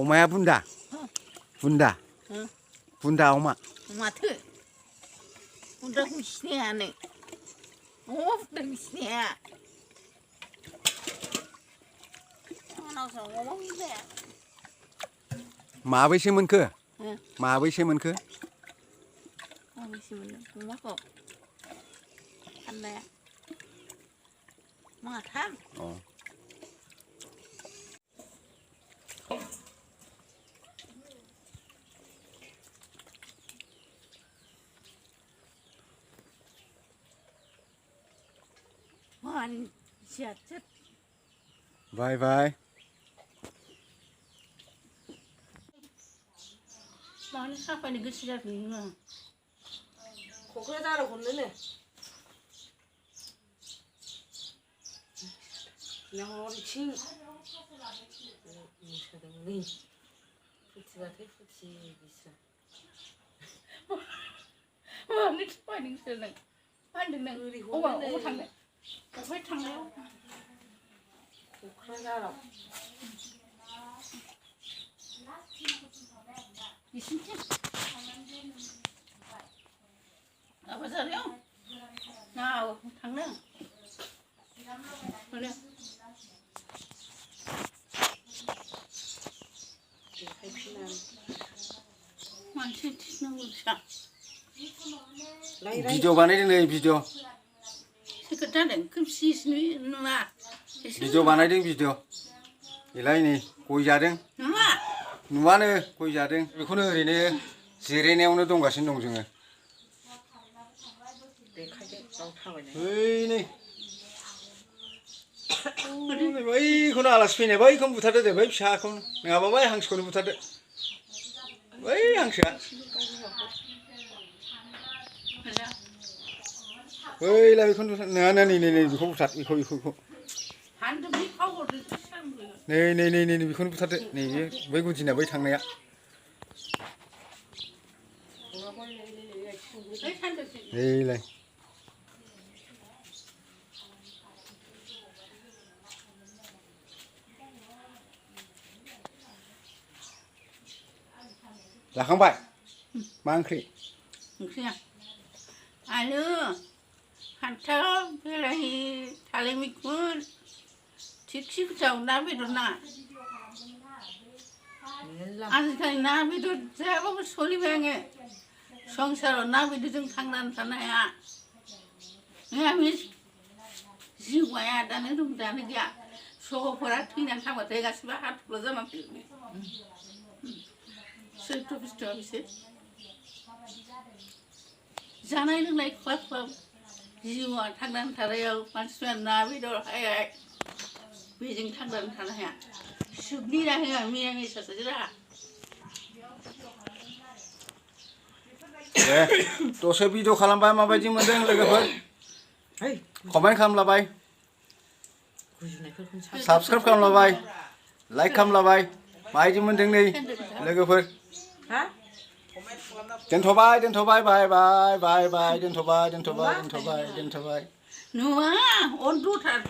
अमाया बुन्दा बुन्दा बुन्दा अमा माथो बुन्दाखौ सिनायानो अमा बुन्दाखौ सिनाया आंनाव अमा बुन्दाया माबैसे मोनखो माबैसे मोनखो माबैसे मोनो अमाखौ फाननाया माथाम बाय बाय मानो साफायनो गोसो जादों नोङो क'क्राझाराव हरनोनो न'थिं मोसादोंलै फुथिबाथाय फुथि बिस्रा मानो साफायनो गोसो जादों मा होनदों नों अबाव थांनो अबाय थांनायाव क'क्राझाराव बिसिनिथिं बाजाराव ना थांनो मोनो मानसि थिनांगौ फिसा भिडिअ बानायदों नै भिडिअ सोर जादों खोमसि नुवा भिडिअ बानायदों भिडिअ बेलाय नै गय जादों नुवा नुवानो गय जादों बेखौनो ओरैनो जिरायनायावनो दंगासिनो दं जोङो नै बैखौनो आलासि फैनाय बैखौनो बुथारदो दे बै फिसाखौनो नङाबा बै हांसोखौनो बुथारदो बै हांसोआ बैलाय बेखौनो नङा नै नै नै बेखौ बुथार बेखौ नै बेखौनो बुथारदो नै बै गुदिना बै थांनाया नैलाय जाखांबाय मा ओंख्रि ओंख्रिया आलु फान्थाव बिलाहि थालिर मैखुन थिगसि गोजाव ना बेदर ना आजिखालि ना बेदर जायाबाबो सोलिबाय आङो संसाराव ना बेदरजों थांनानै थानो हाया निरामिस जिउमाया दानो दं दानो गैया सहफोरा थैनानै थांबाथाय गासिबो हाथफ्ला जाना फैयो सैत्र बुस्थुआ बिसोर जानाय लोंनाय खुवा खुवा जिउआ थांनानै थानायाव मानसिफ्रा ना बेदर हाय बेजों थांनानै थानो हाया सुखनि राहा मिरामिसासो राहा दे दसे भिडिअ खालामबाय माबायदि मोनदों लोगोफोर कमेन्ट खालामलाबाय साबस्क्राइब खालामलाबाय लाइक खालामलाबाय माबायदि मोनदों नै लोगोफोर दोनथ'बाय बाय बाय दोनथ'बाय नुवा अन्धथार